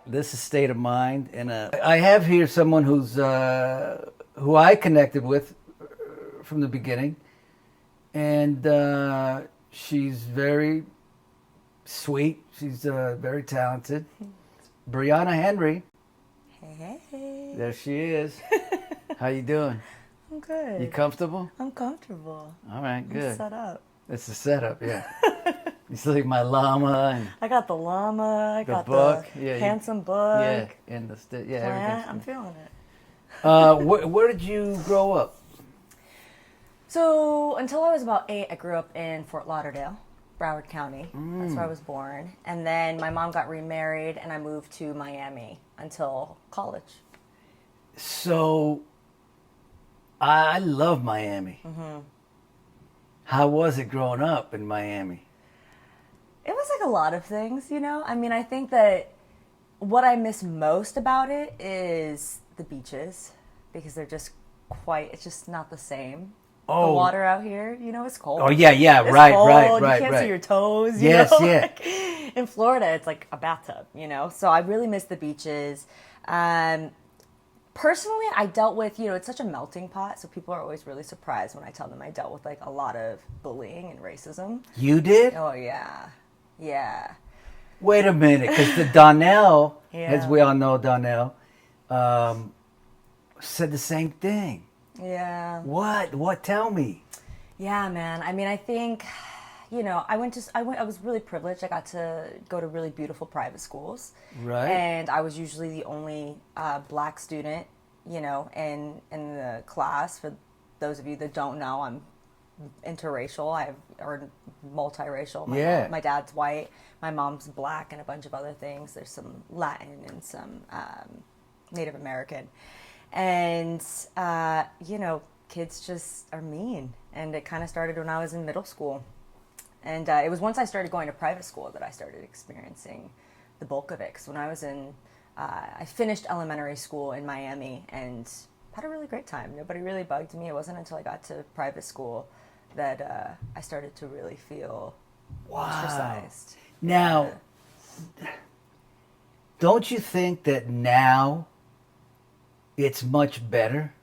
This is State of Mind, and I have here someone who I connected with from the beginning, and she's very sweet. She's very talented. Briana Henry. Hey. There she is. How you doing? I'm good. You comfortable? I'm comfortable. All right, good. I'm set up. It's the setup, yeah. You see like my llama and I got the llama. I got book. the handsome book. Yeah, and the everything. I'm feeling it. Where did you grow up? So until I was about 8, I grew up in Fort Lauderdale, Broward County. That's where I was born. And then my mom got remarried, and I moved to Miami until college. So, I love Miami. Mm-hmm. How was it growing up in Miami? It was like a lot of things, you know? I mean, I think that what I miss most about it is the beaches, because they're just it's just not the same. Oh. The water out here, you know, it's cold. Oh, yeah, It's right, cold. right. You can't see your toes, Yes, you know? yeah. Like, in Florida, it's like a bathtub, you know? So I really miss the beaches. Personally, I dealt with, you know, it's such a melting pot, so people are always really surprised when I tell them I dealt with, like, a lot of bullying and racism. You did? Oh, yeah. Yeah. Wait a minute, because the Donnell, Yeah. as we all know Donnell, said the same thing. Yeah. What? Tell me. Yeah, man. I mean, I think, you know, I was really privileged. I got to go to really beautiful private schools. Right. And I was usually the only black student, you know, in the class. For those of you that don't know, I'm interracial. Or multiracial. My dad's white. My mom's black and a bunch of other things. There's some Latin and some Native American. And, you know, kids just are mean. And it kind of started when I was in middle school. And it was once I started going to private school that I started experiencing the bulk of it. Because when I was I finished elementary school in Miami and had a really great time. Nobody really bugged me. It wasn't until I got to private school that I started to really feel ostracized. Now, don't you think that now it's much better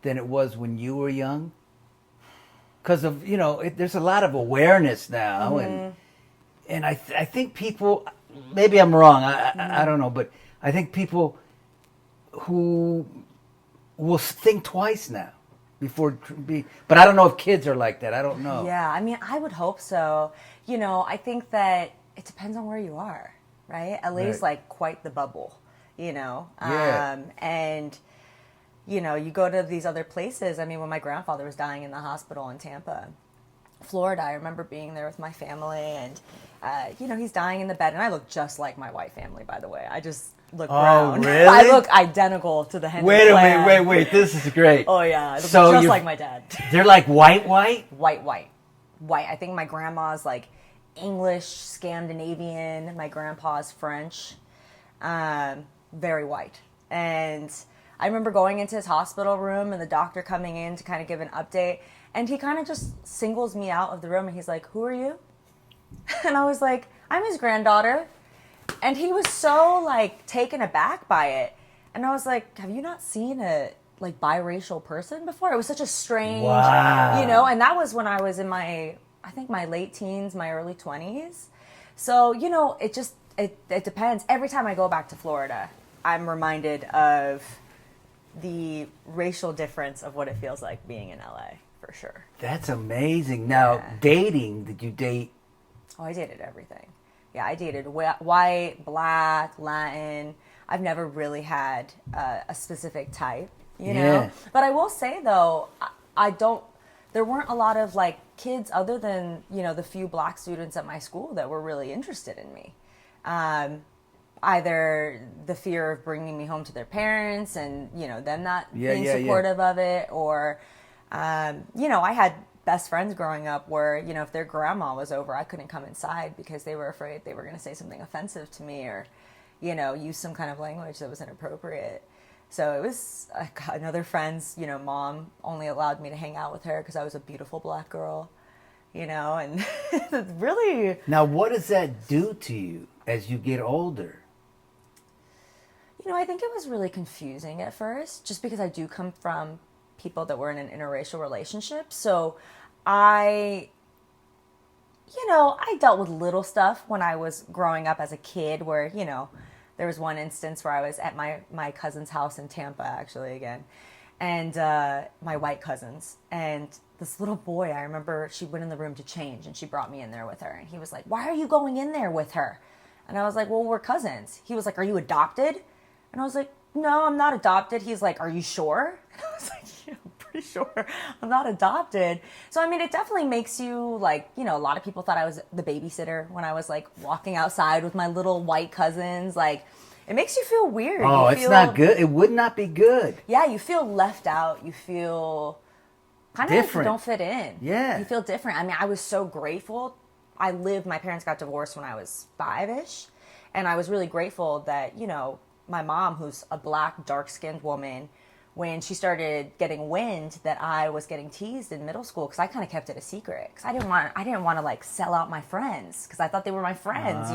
than it was when you were young? Because of, you know, there's a lot of awareness now, Mm-hmm. and I think people, maybe I'm wrong, I don't know, but I think people who will think twice now but I don't know if kids are like that. I don't know. Yeah, I mean, I would hope so. You know, I think that it depends on where you are, right? LA's like quite the bubble, you know? Yeah. And, you know, you go to these other places. I mean, when my grandfather was dying in the hospital in Tampa, Florida, I remember being there with my family and, you know, he's dying in the bed. And I look just like my white family, by the way. I just look brown. Really? I look identical to the Henry clan. Wait. This is great. Oh, yeah. I look So just like my dad. They're like white? White. I think my grandma's like English, Scandinavian. My grandpa's French. Very white. And I remember going into his hospital room and the doctor coming in to kind of give an update. And he kind of just singles me out of the room and he's like, "Who are you?" And I was like, "I'm his granddaughter." And he was so like taken aback by it. And I was like, "Have you not seen a like biracial person before?" It was such a strange, you know, and that was when I was in my late teens, my early 20s. So, you know, it depends. Every time I go back to Florida, I'm reminded of the racial difference of what it feels like being in LA, for sure. That's amazing. Now, dating, did you date? Oh, I dated everything. Yeah, I dated white, black, Latin. I've never really had a specific type, you know? But I will say, though, there weren't a lot of, like, kids other than, you know, the few black students at my school that were really interested in me. Either the fear of bringing me home to their parents and, you know, them not being supportive of it, or, you know, I had best friends growing up where, you know, if their grandma was over, I couldn't come inside because they were afraid they were going to say something offensive to me or, you know, use some kind of language that was inappropriate. So it was another friend's, you know, mom only allowed me to hang out with her because I was a beautiful black girl, you know, and really. Now, what does that do to you as you get older? I think it was really confusing at first, just because I do come from people that were in an interracial relationship. So I dealt with little stuff when I was growing up as a kid where, there was one instance where I was at my cousin's house in Tampa, actually, again, and my white cousins. And this little boy, I remember she went in the room to change and she brought me in there with her. And he was like, "Why are you going in there with her?" And I was like, "Well, we're cousins." He was like, "Are you adopted?" And I was like, "No, I'm not adopted." He's like, "Are you sure?" And I was like, "Yeah, I'm pretty sure I'm not adopted." So, I mean, it definitely makes you like, a lot of people thought I was the babysitter when I was like walking outside with my little white cousins. Like, it makes you feel weird. Oh, it's not good. It would not be good. Yeah, you feel left out. You feel kind of different. Like you don't fit in. Yeah. You feel different. I mean, I was so grateful. My parents got divorced when I was 5-ish. And I was really grateful that, my mom, who's a black, dark-skinned woman, when she started getting wind that I was getting teased in middle school, because I kind of kept it a secret, because I didn't want to like sell out my friends, because I thought they were my friends,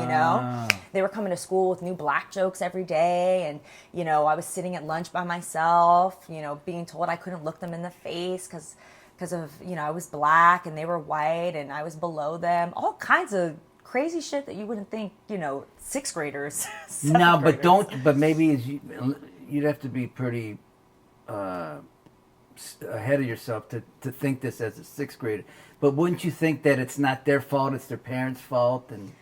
They were coming to school with new black jokes every day, and I was sitting at lunch by myself, being told I couldn't look them in the face because of I was black and they were white and I was below them, all kinds of crazy shit that you wouldn't think, 6th graders. No, graders. but maybe you'd have to be pretty ahead of yourself to think this as a 6th grader. But wouldn't you think that it's not their fault, it's their parents' fault? And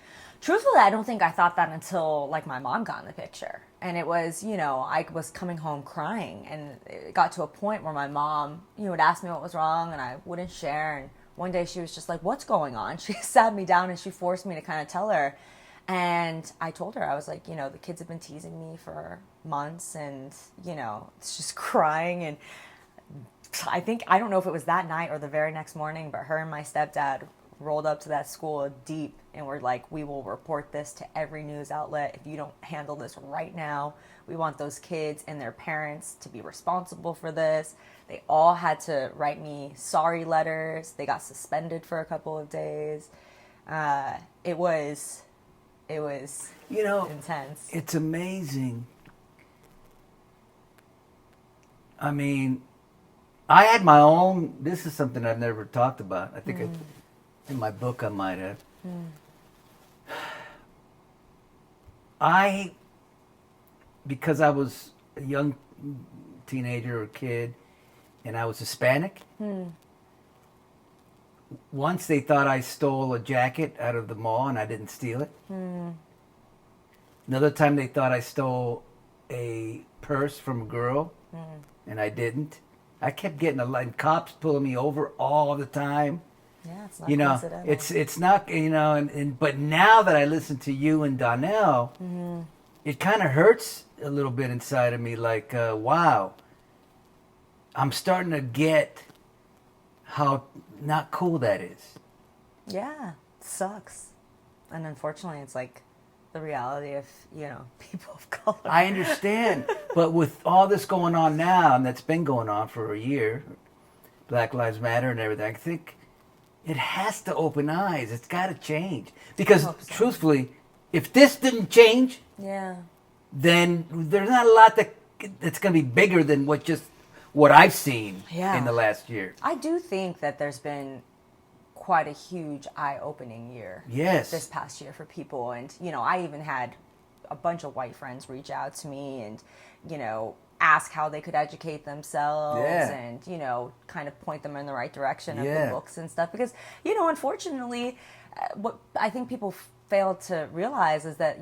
truthfully, I don't think I thought that until like my mom got in the picture. And it was, I was coming home crying, and it got to a point where my mom, would ask me what was wrong and I wouldn't share. And one day she was just like, "What's going on?" She sat me down and she forced me to kind of tell her. And I told her, I was like, the kids have been teasing me for months, and, it's just crying. And I don't know if it was that night or the very next morning, but her and my stepdad rolled up to that school deep and were like, "We will report this to every news outlet if you don't handle this right now. We want those kids and their parents to be responsible for this." They all had to write me sorry letters. They got suspended for a couple of days. It was intense. It's amazing. I mean, I had my own. This is something I've never talked about. I think in my book I might have. Because I was a young teenager or kid, and I was Hispanic. Once they thought I stole a jacket out of the mall, and I didn't steal it. Another time they thought I stole a purse from a girl, and I didn't. I kept getting cops pulling me over all the time. Yeah, it's not coincidental. It's not, but now that I listen to you and Donnell, it kind of hurts a little bit inside of me. Like, wow, I'm starting to get how not cool that is. Yeah, it sucks. And unfortunately, it's like the reality of, people of color. I understand. But with all this going on now, and that's been going on for a year, Black Lives Matter and everything, I think it has to open eyes. It's got to change. Because truthfully, if this didn't change, then there's not a lot that's going to be bigger than what I've seen in the last year. I do think that there's been quite a huge eye-opening year this past year for people. And, I even had a bunch of white friends reach out to me and, ask how they could educate themselves and, kind of point them in the right direction of the books and stuff. Because, unfortunately, what I think people fail to realize is that,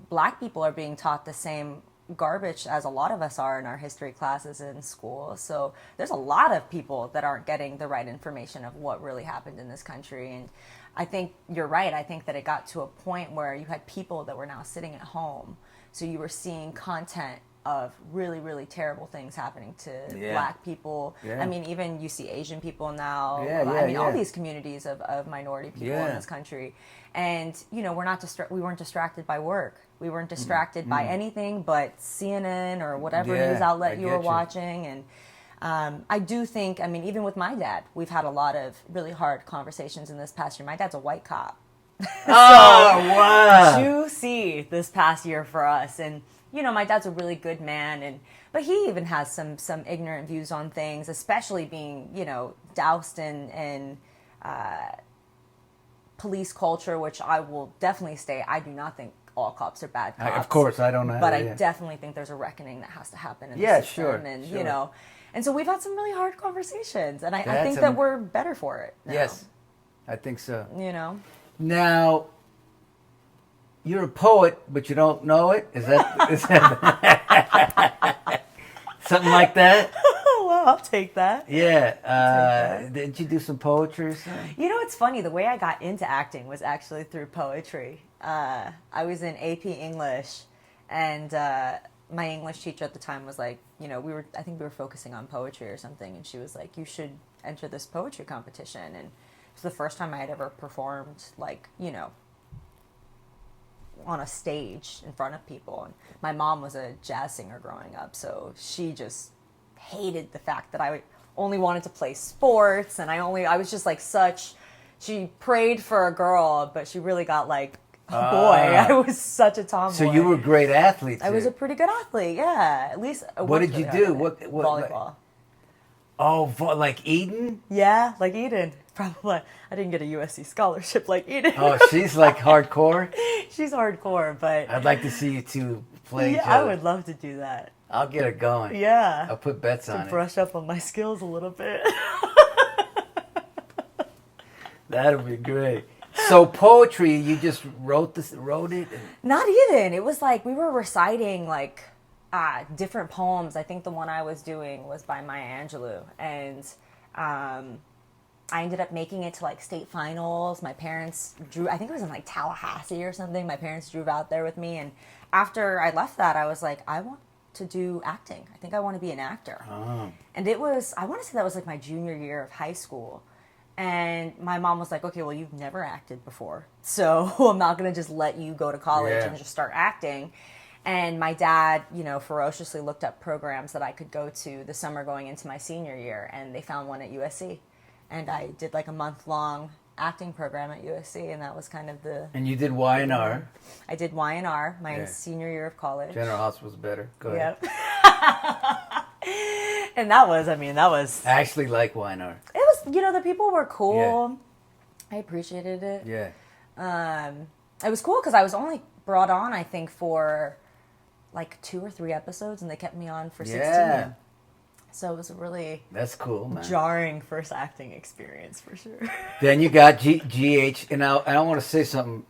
Black people are being taught the same garbage as a lot of us are in our history classes in school. So there's a lot of people that aren't getting the right information of what really happened in this country. And I think you're right. I think that it got to a point where you had people that were now sitting at home. So you were seeing content of really, really terrible things happening to Black people. I mean, even you see Asian people now. All these communities of minority people in this country. And, we weren't distracted by work. We weren't distracted by anything but CNN or whatever news outlet you were watching. And I do think, even with my dad, we've had a lot of really hard conversations in this past year. My dad's a white cop. Oh, wow. Juicy. The this past year for us. And my dad's a really good man, but he even has some ignorant views on things, especially being doused in police culture, which I will definitely say I do not think all cops are bad cops. Of course, I don't know. But I definitely think there's a reckoning that has to happen in the system. Sure. And, sure. And so we've had some really hard conversations, and I think that we're better for it now. Yes, I think so. Now, you're a poet, but you don't know it? Is that something like that? Well, I'll take that. Yeah. Didn't you do some poetry or something? It's funny. The way I got into acting was actually through poetry. I was in AP English, and my English teacher at the time was like, I think we were focusing on poetry or something, and she was like, you should enter this poetry competition. And it was the first time I had ever performed, on a stage in front of people. And my mom was a jazz singer growing up, so she just hated the fact that I only wanted to play sports, and I was just she prayed for a girl, but she really got a boy. I was such a tomboy. So you were a great athlete too. I was a pretty good athlete, yeah. At least what did you do? What volleyball. Like Eden? Yeah, like Eden. Probably. I didn't get a USC scholarship like Eden. Oh, she's hardcore? She's hardcore, but I'd like to see you two play each other. I would love to do that. I'll get it going. Yeah. I'll put bets on it. Brush up on my skills a little bit. That'll be great. So poetry, you just wrote it? Not even. It was we were reciting different poems. I think the one I was doing was by Maya Angelou, and I ended up making it to state finals. My parents I think it was in Tallahassee or something. My parents drove out there with me, and after I left that, I was like, I want to do acting. I think I want to be an actor. Oh. And I want to say that was my junior year of high school. And my mom was like, okay, well, you've never acted before, so I'm not going to just let you go to college and just start acting. And my dad, ferociously looked up programs that I could go to the summer going into my senior year, and they found one at USC. And I did a month-long acting program at USC, and that was kind of the... And you did Y&R. I did Y&R my senior year of college. General Hospital's better. Go ahead. Yep. And that was... I actually like Y&R. It was, the people were cool. Yeah. I appreciated it. Yeah. It was cool because I was only brought on, I think, for 2 or 3 episodes, and they kept me on for 16. Yeah. So it was a really that's cool, man. Jarring first acting experience for sure. Then you got GH, and I want to say something,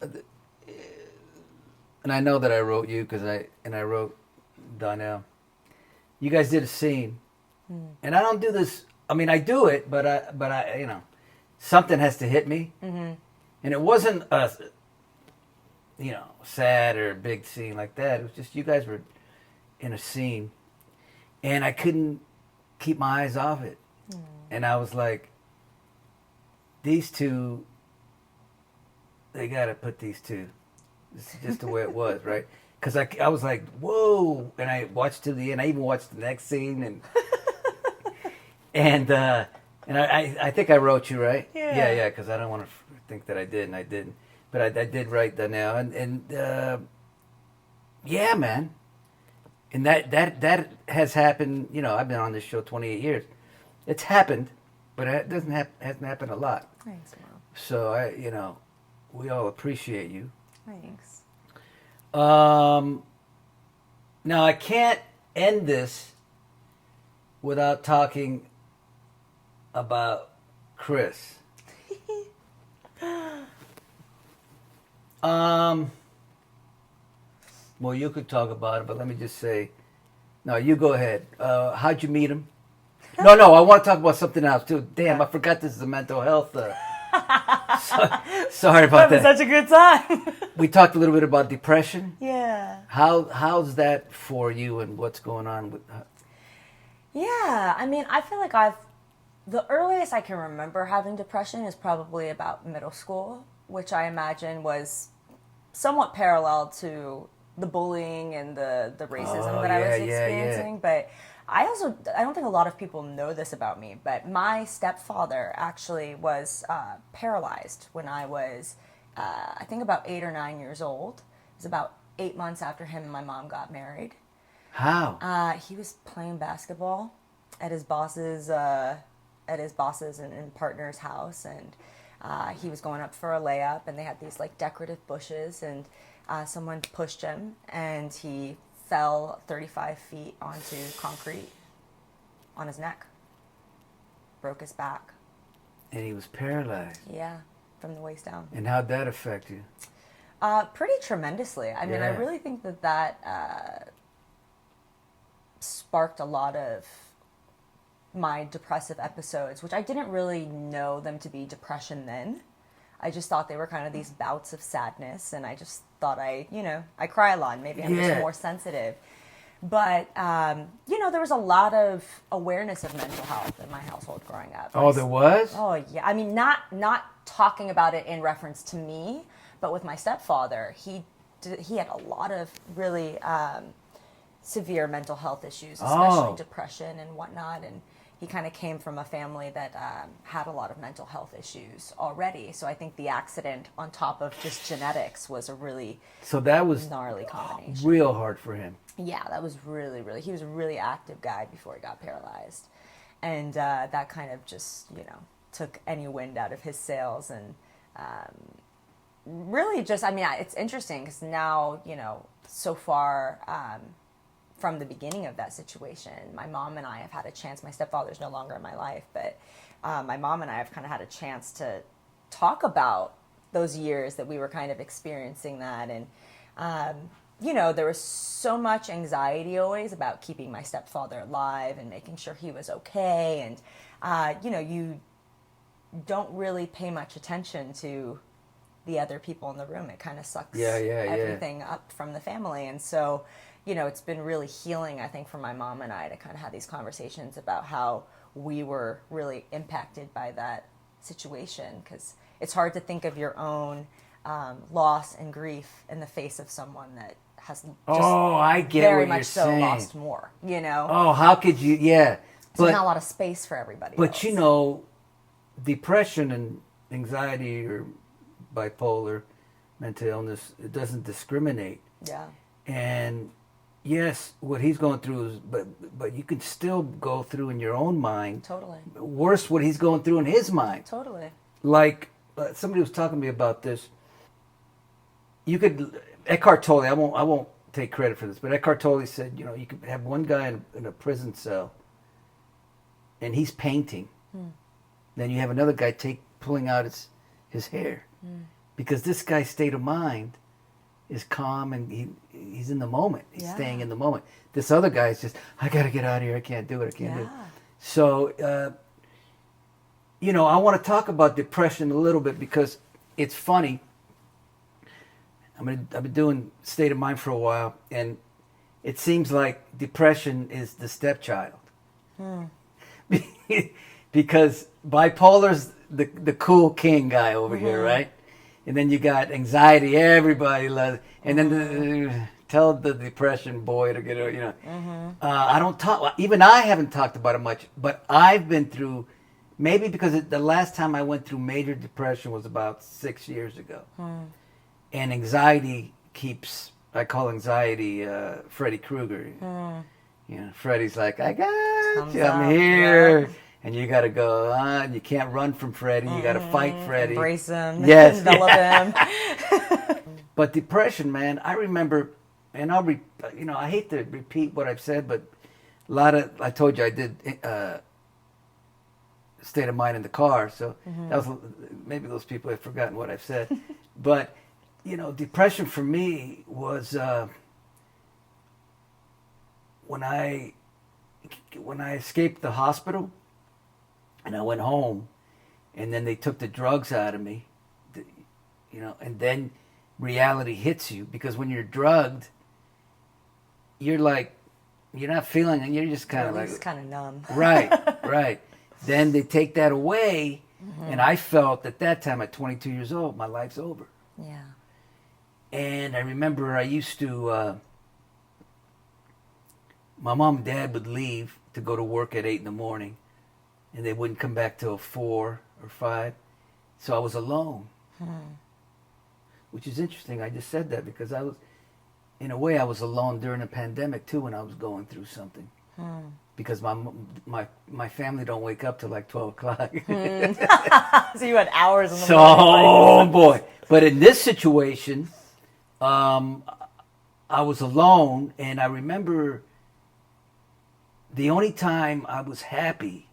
and I know that I wrote you because I wrote Donnell. You guys did a scene, and I don't do this. I mean, I do it, but I something has to hit me, and it wasn't a sad or big scene like that. It was just you guys were in a scene, and I couldn't keep my eyes off it. And I was like, these two, they got to put these two. This is just the way it was, right? Because I was like, whoa. And I watched to the end. I even watched the next scene. And I think I wrote you, right? Yeah, because I don't want to think that I did, and I didn't. But I did write that now. And yeah, man. And that has happened. I've been on this show 28 years. It's happened, but it hasn't happened a lot. Thanks, Mom. So we all appreciate you. Thanks. Now I can't end this without talking about Kris. Well, you could talk about it, but let me just say, no, you go ahead. How'd you meet him? No, I want to talk about something else too. Damn, I forgot this is a mental health. Sorry about that. Such a good time. We talked a little bit about depression. Yeah. How's that for you, and what's going on with? Yeah, I mean, I feel like the earliest I can remember having depression is probably about middle school, which I imagine was somewhat parallel to the bullying and the racism that I was experiencing. But I don't think a lot of people know this about me, but my stepfather actually was paralyzed when I was, I think about 8 or 9 years old. It was about 8 months after him and my mom got married. How? He was playing basketball at his boss's and partner's house, and he was going up for a layup, and they had these like decorative bushes, and someone pushed him, and he fell 35 feet onto concrete on his neck, broke his back. And he was paralyzed. Yeah, from the waist down. And how'd that affect you? Pretty tremendously. I mean, I really think that sparked a lot of my depressive episodes, which I didn't really know them to be depression then. I just thought they were kind of these bouts of sadness, and I just thought I cry a lot, and maybe I'm just more sensitive. But, there was a lot of awareness of mental health in my household growing up. Oh, there was? Oh, yeah. I mean, not talking about it in reference to me, but with my stepfather. He had a lot of really severe mental health issues, especially depression and whatnot, and he kind of came from a family that had a lot of mental health issues already. So I think the accident on top of just genetics was a really gnarly combination. Real hard for him. Yeah, that was really, really, he was a really active guy before he got paralyzed. And that kind of just, took any wind out of his sails, and really just, I mean, it's interesting because now, so far from the beginning of that situation, my mom and I have had a chance, my stepfather's no longer in my life, but my mom and I have kind of had a chance to talk about those years that we were kind of experiencing that. And, there was so much anxiety always about keeping my stepfather alive and making sure he was okay. And, you don't really pay much attention to the other people in the room. It kind of sucks everything up from the family. And so, it's been really healing, I think, for my mom and I to kind of have these conversations about how we were really impacted by that situation, because it's hard to think of your own loss and grief in the face of someone that has just I get very what much you're so saying. Lost more, Oh, how could you? Yeah. So there's not a lot of space for everybody But else. Depression and anxiety or bipolar mental illness, it doesn't discriminate. Yeah. And yes, what he's going through is, but you can still go through in your own mind. Totally. Worse, what he's going through in his mind. Totally. Like somebody was talking to me about this. Eckhart Tolle. I won't take credit for this, but Eckhart Tolle said, you could have one guy in a prison cell, and he's painting. Then you have another guy pulling out his hair, because this guy's state of mind is calm, and he's in the moment. He's staying in the moment. This other guy's just, I got to get out of here. I can't do it. I can't do it. So, I want to talk about depression a little bit because it's funny. I've been doing state of mind for a while, and it seems like depression is the stepchild. Because bipolar's the cool king guy over here, right? And then you got anxiety, everybody loves it. And then tell the depression boy to get it, I don't talk, even I haven't talked about it much, but I've been through, maybe because the last time I went through major depression was about 6 years ago. And anxiety I call anxiety Freddy Krueger. Freddy's like, I got you, I'm here. Yeah. And you got to go on. You can't run from Freddy. You got to fight Freddy. Embrace him. Yes. Envelop him. But depression, man, I remember, and I hate to repeat what I've said, but I told you I did state of mind in the car. So that was, maybe those people have forgotten what I've said. But, depression for me was when I escaped the hospital. And I went home, and then they took the drugs out of me, and then reality hits you, because when you're drugged, you're not feeling it, you're just kind of like... kind of numb. Right. Then they take that away, and I felt at that time, at 22 years old, my life's over. Yeah. And I remember I used to... my mom and dad would leave to go to work at 8 in the morning. And they wouldn't come back till 4 or 5. So I was alone. Which is interesting. I just said that because in a way, I was alone during the pandemic too when I was going through something. Because my family don't wake up till like 12 o'clock. So you had hours in the Oh boy! But in this situation, I was alone, and I remember the only time I was happy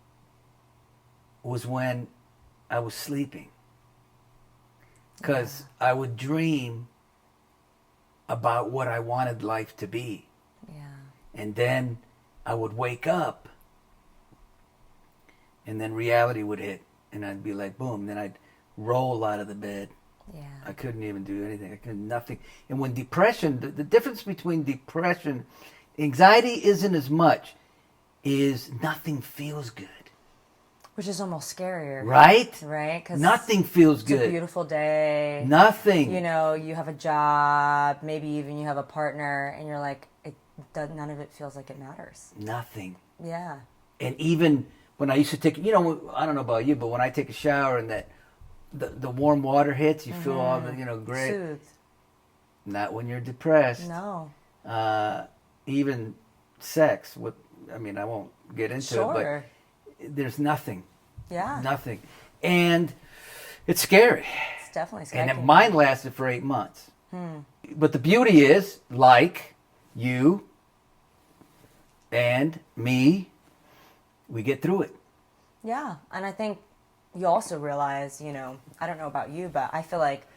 was when I was sleeping, because I would dream about what I wanted life to be, and then I would wake up, and then reality would hit, and I'd be like, boom. Then I'd roll out of the bed. Yeah. I couldn't even do anything. I couldn't nothing. And when depression, the difference between depression, anxiety isn't as much, is nothing feels good. Which is almost scarier. Right? Right? 'Cause nothing feels it's good. a beautiful day. Nothing. You know, you have a job, maybe even you have a partner, and you're like, none of it feels like it matters. Nothing. Yeah. And even when I used to take, I don't know about you, but when I take a shower and the warm water hits, you feel all the, great. Soothed. Not when you're depressed. No. Even sex, I won't get into it, but there's nothing. Yeah. Nothing. And it's scary. It's definitely scary. And mine lasted for 8 months. But the beauty is, like you and me, we get through it. Yeah. And I think you also realize, I don't know about you, but I feel like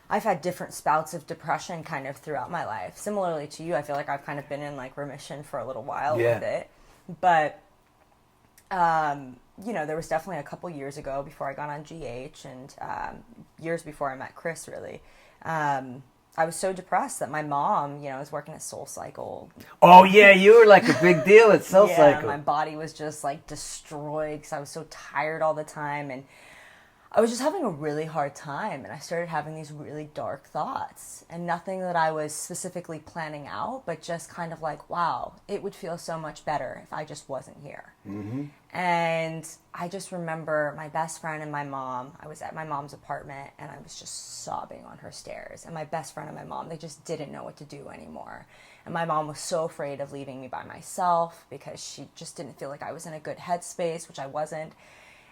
I've had different spouts of depression kind of throughout my life. Similarly to you, I feel like I've kind of been in like remission for a little while with it. But, there was definitely a couple years ago before I got on GH and years before I met Kris, really. I was so depressed that my mom, was working at SoulCycle. Oh, yeah, you were like a big deal at SoulCycle. Yeah, my body was just like destroyed because I was so tired all the time. And I was just having a really hard time, and I started having these really dark thoughts, and nothing that I was specifically planning out, but just kind of like, wow, it would feel so much better if I just wasn't here. Mm-hmm. And I just remember my best friend and my mom, I was at my mom's apartment, and I was just sobbing on her stairs, and my best friend and my mom, they just didn't know what to do anymore. And my mom was so afraid of leaving me by myself because she just didn't feel like I was in a good headspace, which I wasn't.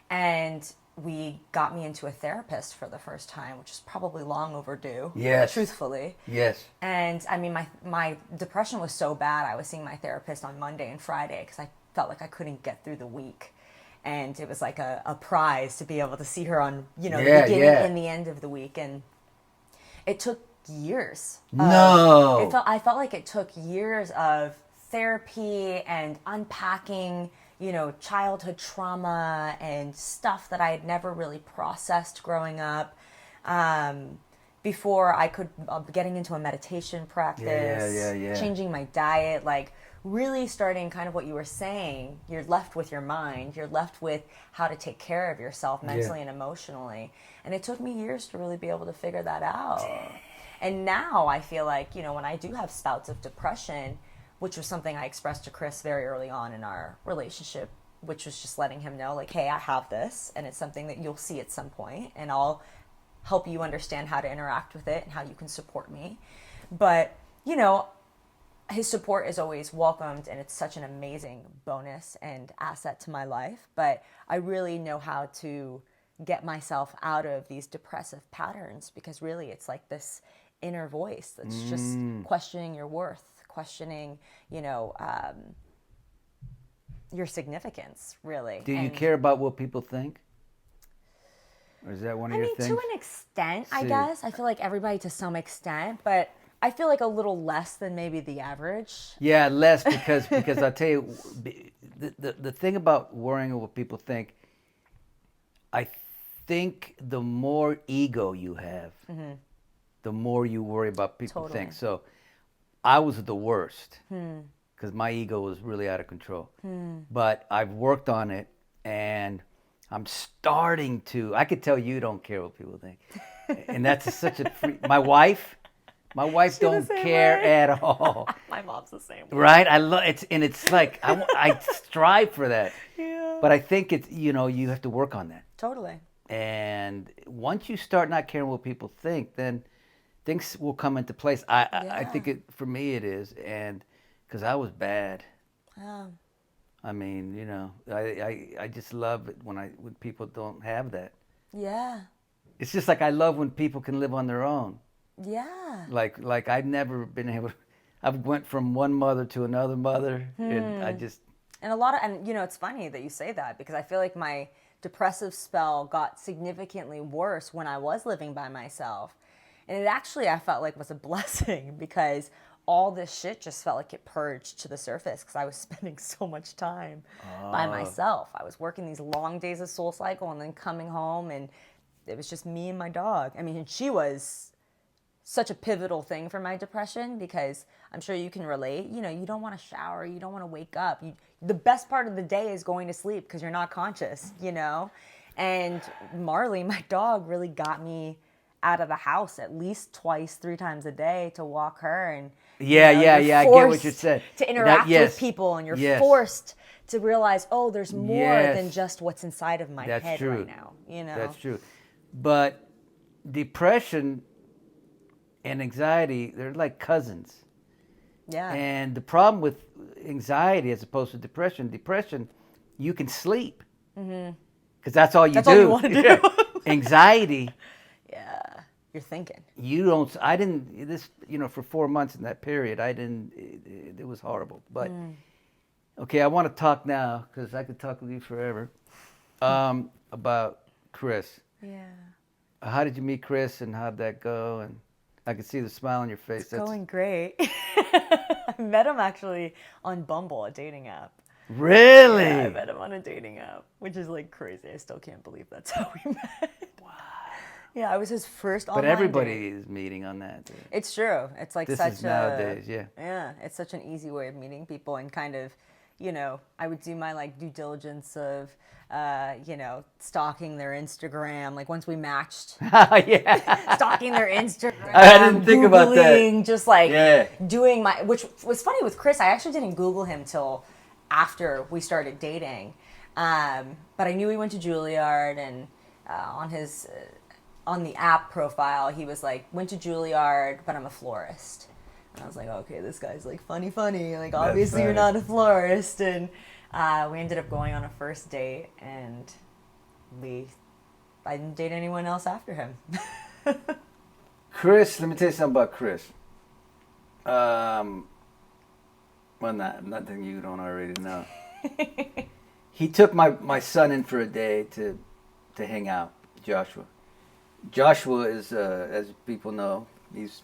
And we got me into a therapist for the first time, which is probably long overdue. Yes. Truthfully. Yes. And my depression was so bad, I was seeing my therapist on Monday and Friday because I felt like I couldn't get through the week. And it was like a prize to be able to see her on, the beginning and the end of the week. And it took years. No. I felt like it took years of therapy and unpacking childhood trauma and stuff that I had never really processed growing up. Before I could, getting into a meditation practice, changing my diet, like really starting kind of what you were saying. You're left with your mind. You're left with how to take care of yourself mentally and emotionally. And it took me years to really be able to figure that out. And now I feel like, when I do have spouts of depression, which was something I expressed to Kris very early on in our relationship, which was just letting him know, like, hey, I have this, and it's something that you'll see at some point, and I'll help you understand how to interact with it and how you can support me. But, his support is always welcomed, and it's such an amazing bonus and asset to my life. But I really know how to get myself out of these depressive patterns, because really it's like this inner voice that's just questioning your worth, questioning, your significance, really. Do you care about what people think? Or is that one of your things? To an extent, I guess. I feel like everybody to some extent, but I feel like a little less than maybe the average. Yeah, less because I'll tell you, the thing about worrying about what people think, I think the more ego you have, the more you worry about people think. So I was the worst because my ego was really out of control. But I've worked on it, and I'm starting to. I could tell you don't care what people think, and that's such a. My wife don't care at all. My mom's the same way. Right? I love it, and it's like I strive for that. Yeah. But I think it's you have to work on that. Totally. And once you start not caring what people think, then things will come into place. I Yeah. think for me it is, and because I was bad. Oh. I mean, you know, I just love it when people don't have that. Yeah. It's just like I love when people can live on their own. Yeah. Like I've never been able. I've went from one mother to another mother, and I just. And and you know, it's funny that you say that because I feel like my depressive spell got significantly worse when I was living by myself. And it actually, I felt like was a blessing because all this shit just felt like it purged to the surface because I was spending so much time by myself. I was working these long days of Soul Cycle and then coming home, and it was just me and my dog. I mean, she was such a pivotal thing for my depression because I'm sure you can relate. You know, you don't want to shower, you don't want to wake up. The best part of the day is going to sleep because you're not conscious, you know? And Marley, my dog, really got me out of the house at least twice, 3 times a day to walk her. And Yeah, you know, yeah, you're yeah. I get what you said. to interact Yes. with people, and you're Yes. forced to realize, oh, there's more Yes. than just what's inside of my That's head true. right now. You know, That's true. But depression and anxiety, they're like cousins. yeah, And the problem with anxiety as opposed to depression, you can sleep. Because that's all you That's do. all you wanna do. Yeah. Anxiety, yeah. You're thinking. you don't, I didn't, this, you know, for 4 months in that period, it was horrible. But, okay, I want to talk now, because I could talk with you forever, about Kris. Yeah. How did you meet Kris, and how'd that go? And I could see the smile on your face. It's going great. I met him actually on Bumble, a dating app. Really? Yeah, I met him on a dating app, which is like crazy. I still can't believe that's how we met. Wow. Yeah, I was his first online But everybody date. is meeting on that. It's true. It's like This such is nowadays, yeah. Yeah, it's such an easy way of meeting people and kind of, you know, I would do my like due diligence of, you know, stalking their Instagram. Like once we matched, Yeah. stalking their Instagram. I didn't think about that. Googling, just like Yeah. doing my, which was funny with Kris. I actually didn't Google him till after we started dating. But I knew he went to Juilliard, and on his, on the app profile, he was like, went to Juilliard, but I'm a florist. And I was like, okay, this guy's like funny. Like obviously you're funny. not a florist. And we ended up going on a first date, and I didn't date anyone else after him. Kris, let me tell you something about Kris. Well, nothing you don't already know. He took my son in for a day to hang out, Joshua. Joshua is, as people know, he's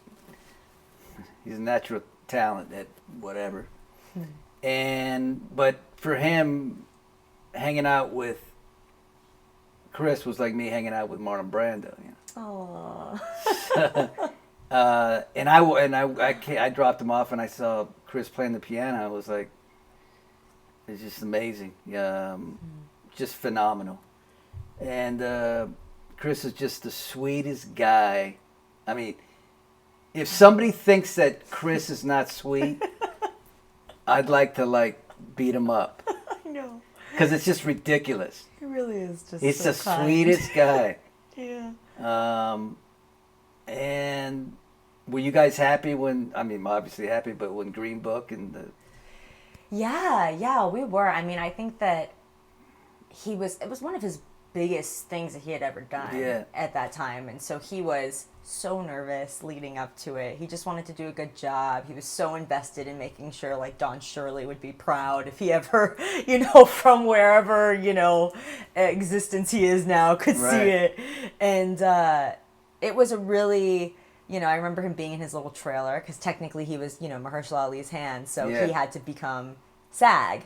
a natural talent at whatever. But for him, hanging out with Kris was like me hanging out with Marlon Brando. You know? Aww. And I dropped him off, and I saw Kris playing the piano. I was like, it's just amazing, just phenomenal. And Kris is just the sweetest guy. I mean, if somebody thinks that Kris is not sweet, I'd like to beat him up, I know. because it's just ridiculous. He really is just He's so the kind. sweetest guy. Yeah. And were you guys happy when, I mean, obviously happy, but when Green Book and the... Yeah, we were. I mean, I think that it was one of his biggest things that he had ever done at that time. And so he was so nervous leading up to it. He just wanted to do a good job. He was so invested in making sure like Don Shirley would be proud if he ever, you know, from wherever, you know, existence he is now could see it. And it was a really, you know, I remember him being in his little trailer because technically he was, you know, Mahershala Ali's hand. So he had to become SAG.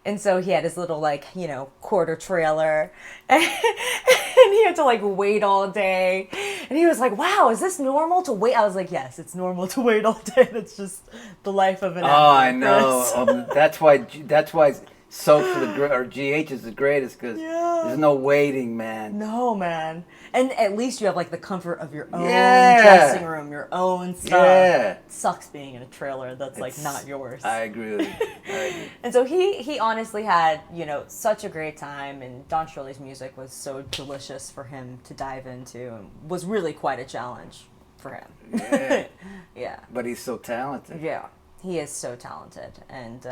And so he had his little, like, you know, quarter trailer, and he had to, like, wait all day. And he was like, wow, is this normal to wait? I was like, yes, it's normal to wait all day. That's just the life of an actor. Oh, I know. That's why Soap or GH is the greatest, because there's no waiting, man. No, man. And at least you have, like, the comfort of your own dressing room, your own stuff. Yeah. It sucks being in a trailer that's, like, not yours. I agree with you. And so he honestly had, you know, such a great time, and Don Shirley's music was so delicious for him to dive into, and was really quite a challenge for him. Yeah. Yeah. But he's so talented. Yeah. He is so talented, and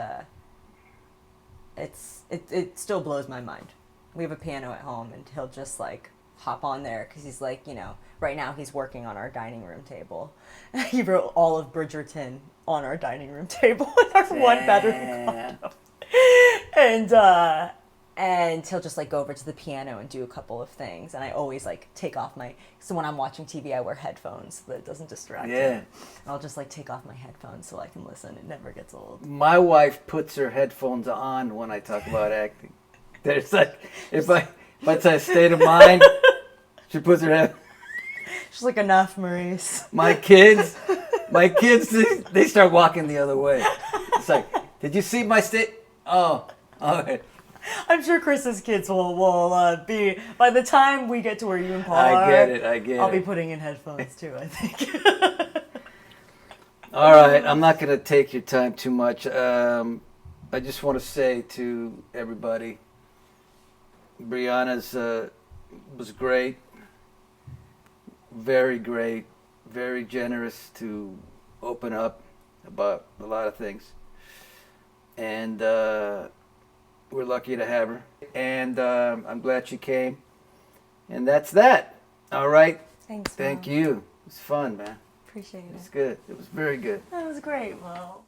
it still blows my mind. We have a piano at home, and he'll just like hop on there because he's like, you know, right now he's working on our dining room table. He wrote all of Bridgerton on our dining room table in our one bedroom condo. And he'll just like go over to the piano and do a couple of things, and I always like take off so when I'm watching TV I wear headphones so that it doesn't distract me. And I'll just like take off my headphones so I can listen. It never gets old. My wife puts her headphones on when I talk about acting. There's like, if I say state of mind, she puts her head. She's like, enough, Maurice. My kids, they start walking the other way. It's like, did you see my state? Oh, okay. I'm sure Kris's kids will be, by the time we get to where you and Paul are. I get it. I'll be putting in headphones too, I think. All right, I'm not going to take your time too much. I just want to say to everybody, Briana's was great, very great, very generous to open up about a lot of things. And we're lucky to have her. And I'm glad she came. And that's that. All right. Thanks, Thank Mom. you. It was fun, man. Appreciate it. It was good. It was very good. That was great, Mo.